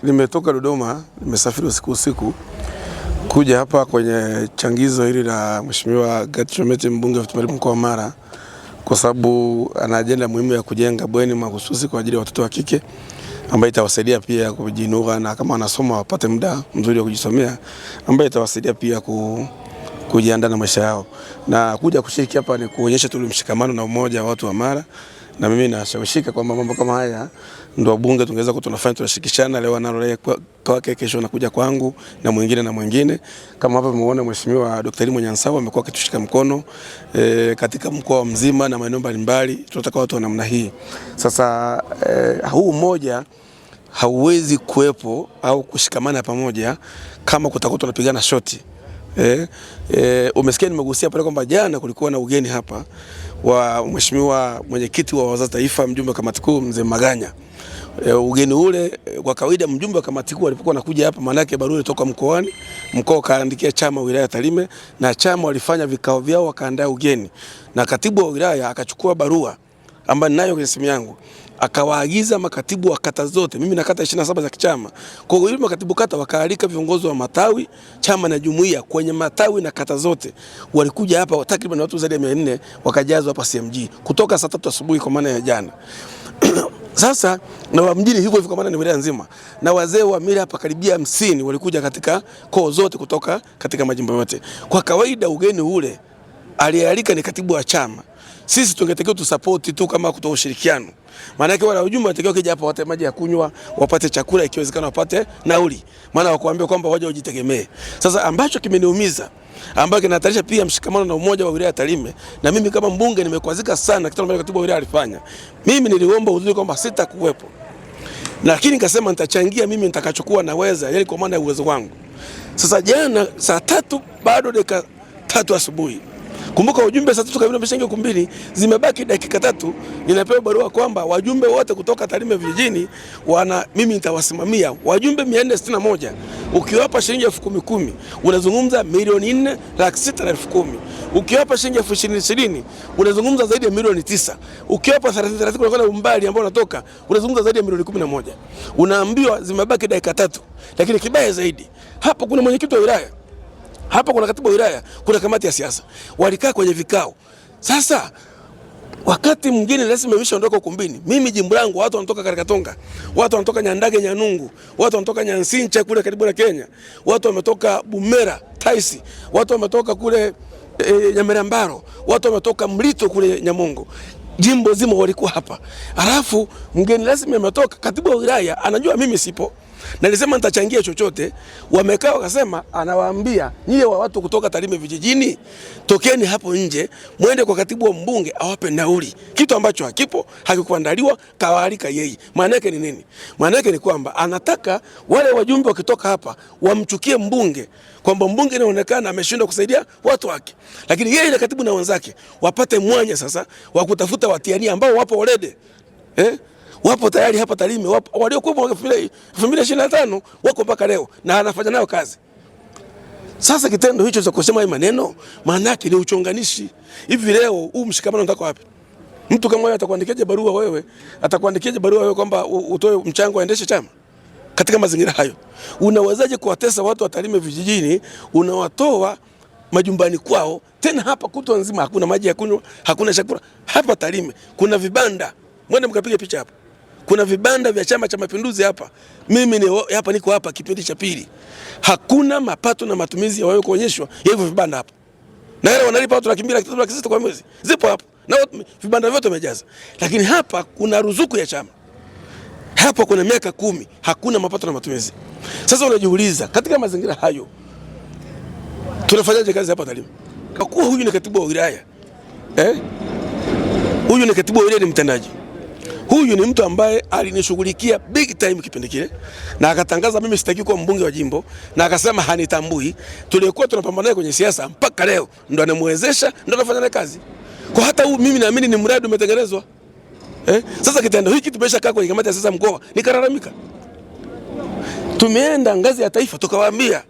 Nimetoka Dodoma, nimesafiri usiku kuja hapa kwenye changizo hili la Mheshimiwa Ghatchaul Mete, mbunge wa Viti mkoa wa Mara, kwa sababu ana ajenda muhimu ya kujenga bweni mahususi kwa ajili ya watoto wa kike ambayo itawasaidia pia kujiinua, na kama wanasoma wapate muda mzuri wa kujisomea, ambayo itawasaidia pia kujiandaa na maisha yao. Na kuja kushiriki hapa ni kuonyesha tu mshikamano na umoja wa watu wa Mara, na mimi nashawishika kwamba mambo kama haya ndio bunge tungeweza tunafanya, tunashirikishana. Leo analo kwake, kesho nakuja kwangu na mwingine. Kama hapa tumeona Mheshimiwa Dr. Elimon Nyansawa amekuwa akitushika mkono katika mkoa mzima na maeneo mbalimbali. Tunataka watu wa namna hii. Sasa huu umoja hauwezi kuwepo au kushikamana pamoja kama kutakuwa tunapigana shoti. Umesikia nimegusia pale kwamba jana kulikuwa na ugeni hapa wa Mheshimiwa mwenyekiti wa Wazazi Taifa, mjumbe wa kamati kuu Mzee Maganya. Ugeni ule kwa kawaida mjumbe wa kamati kuu alipokuwa anakuja hapa, maana yake barua ilitoka mkoani, mkoa kaandikia chama wilaya Tarime, na chama walifanya vikao vyao wakaandaa ugeni, na katibu wa wilaya akachukua barua ambayo ninayo kwenye simu yangu, akawaagiza makatibu wa kata zote, mimi na kata 27 za kichama. Kwa hiyo makatibu kata wakaalika viongozi wa matawi, chama na jumuiya kwenye matawi na kata zote. Walikuja hapa takriban watu zaidi ya 400 wakajazwa hapa CMG kutoka saa 3 asubuhi kwa maana ya jana. Sasa na wa mjini hivyo kwa maana ni wilaya nzima, na wazee wa mila hapa karibia 50 walikuja katika koo zote kutoka katika majimbo yote. Kwa kawaida ugeni ule alialika ni katibu wa chama. Sisi tungetakiwa tusupport tu kama kutoa ushirikiano. Maana yake wala ujumbe watakiwa kija hapa wapate maji ya kunywa, wapate chakula, ikiwezekana wapate nauli. Maana wakuambia kwamba waje wajitegemee. Sasa ambacho kimeniumiza, ambacho kinahatarisha pia mshikamano na umoja wa wilaya Tarime, na mimi kama mbunge nimekwazika sana kitu ambacho katibu wa wilaya alifanya. Mimi niliomba uzuri kwamba sitakuwepo, lakini nikasema nitachangia mimi nitakachokuwa naweza, yani kwa maana ya uwezo wangu. Sasa jana saa 3 bado dakika 3 asubuhi, kumbuka ujumbe saa 3 kabla umeshaingia ukumbini, zimebaki dakika 3, ninapewa barua kwamba wajumbe wote kutoka Tarime vijijini mimi nitawasimamia wajumbe 461. Ukiwapa shilingi 10,000 unazungumza milioni 4,610,000. Ukiwapa shilingi 20,020 unazungumza zaidi ya milioni 9. Ukiwapa 30 kwa umbali ambao unatoka unazungumza zaidi ya milioni 11. Unaambiwa zimebaki dakika 3. Lakini kibaya zaidi, hapo kuna mwenyekiti wa wilaya, hapa kuna katibu wa wilaya, kuna kamati ya siasa. Walikaa kwenye vikao. Sasa wakati mwingine lazima imeshaondoka ukumbini. Mimi jimbo langu watu wanatoka Karakatonga, watu wanatoka Nyandage Nyanungu, watu wanatoka Nyansincha kule karibu na Kenya, watu wametoka Bumera Taisi, watu wametoka kule Nyamerambaro, watu wametoka Mlito kule Nyamongo. Jimbo zima walikuwa hapa. Alafu mgeni lazima ametoka, katibu wa wilaya anajua mimi sipo, na nilisema nitachangia chochote. Wamekaa wakasema anawaambia nyie wa watu kutoka Tarime vijijini, tokeni hapo nje muende kwa katibu wa mbunge awape nauli, kitu ambacho hakipo, hakikuandaliwa, kawaalika yeye. Maana yake ni nini? Maana yake ni kwamba anataka wale wajumbe wakitoka hapa wamchukie mbunge, kwamba mbunge inaonekana ameshindwa kusaidia watu wake, lakini yeye na katibu na wenzake wapate mwanya sasa wa kutafuta watiania ambao wapo walede, wapo tayari hapa Tarime, wapo waliokuwa 2025 wako mpaka leo na anafanya nayo kazi. Sasa kitendo hicho cha kusema haya maneno maana yake ni uchonganishi. Hivi leo huu mshikamano unataka wapi? Mtu kama wewe atakuandikiaje barua wewe? Atakuandikiaje barua wewe kwamba utoe mchango aendeshe chama? Katika mazingira hayo, unawezaje kuwatesa watu wa Tarime vijijini, unawatoa majumbani kwao, tena hapa kutwa nzima hakuna maji ya kunywa, hakuna chakula. Hapa Tarime kuna vibanda, mwende mkapige picha hapa. Kuna vibanda vya Chama cha Mapinduzi hapa. Mimi niko hapa kipindi cha pili. Hakuna mapato na matumizi ya wao kuonyeshwa hivyo vibanda hapa. Na wale wanalipa watu 2,300,000 kwa mwezi. Zipo hapa. Na vibanda vyote vimejaza. Lakini hapa kuna ruzuku ya chama. Hapa kuna miaka 10 hakuna mapato na matumizi. Sasa unajiuliza katika mazingira hayo tunafanyaje kazi hapa Tarime? Kwa kuwa huyu ni katibu wa wilaya. Huyu ni katibu wa wilaya, ni mtendaji. Huyu ni mtu ambaye alinishughulikia big time kipindi kile, na akatangaza mimi sitaki kuwa mbunge wa jimbo, na akasema hanitambui. Tulikuwa tunapambana naye kwenye siasa mpaka leo, ndo anamwezesha, ndo anafanya naye kazi. Kwa hata huu mimi naamini ni mradi umetengenezwa. Sasa kitendo hiki tumeshakaa kwenye kamati ya siasa mkoa, nikalalamika. Tumeenda ngazi ya taifa tukawaambia.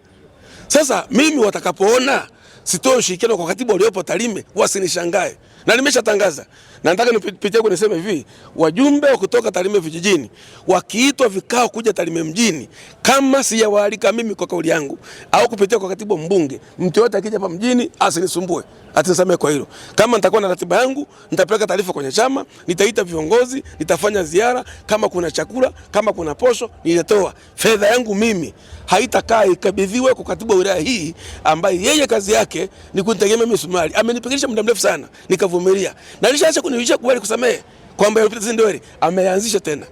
Sasa mimi watakapoona sitoe ushirikiano kwa katibu waliopo Tarime, wasinishangae. Na nimeshatangaza. Na nataka nipitie kwa niseme hivi, wajumbe wa kutoka Tarime vijijini wakiitwa vikao kuja Tarime mjini, kama sijawaalika mimi kwa kauli yangu au kupitia kwa katibu mbunge, mtu yote akija hapa mjini asinisumbue, atanisamehe kwa hilo. Kama nitakuwa na ratiba yangu, nitapeleka taarifa kwenye chama, nitaita viongozi, nitafanya ziara, kama kuna chakula, kama kuna posho, nitatoa. Fedha yangu mimi haitakaa ikabidhiwe kwa katibu wa wilaya hii ambaye yeye kazi yake ni kunitegemea misumari. Amenipigisha muda mrefu sana, nikavumilia. Na nilisha kubali kusamehe kwamba yalipita ndio ile ameanzisha tena.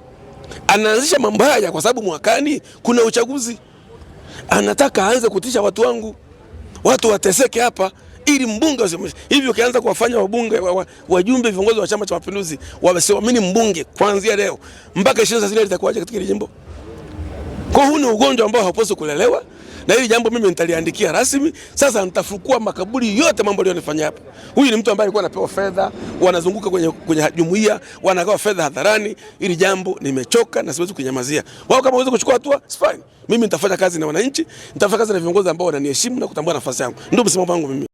Anaanzisha mambo haya kwa sababu mwakani kuna uchaguzi. Anataka aanze kutisha watu wangu. Watu wateseke hapa ili mbunge wasimamishe. Hivi ukianza kuwafanya wabunge wajumbe viongozi wa Chama cha Mapinduzi wasiamini mbunge kuanzia leo mpaka 20 litakuwaje katika jimbo? Kwa huu ni ugonjwa ambao haupaswi kulelewa, na hili jambo mimi nitaliandikia rasmi. Sasa nitafukua makaburi yote mambo aliyonifanyia hapa. Huyu ni mtu ambaye alikuwa anapewa fedha, wanazunguka kwenye jumuiya, wanagawa fedha hadharani. Hili jambo nimechoka na siwezi kunyamazia. Wao kama waweze kuchukua hatua, it's fine. Mimi nitafanya kazi na wananchi, nitafanya kazi na viongozi ambao wananiheshimu na kutambua nafasi yangu. Ndio msimamo wangu mimi.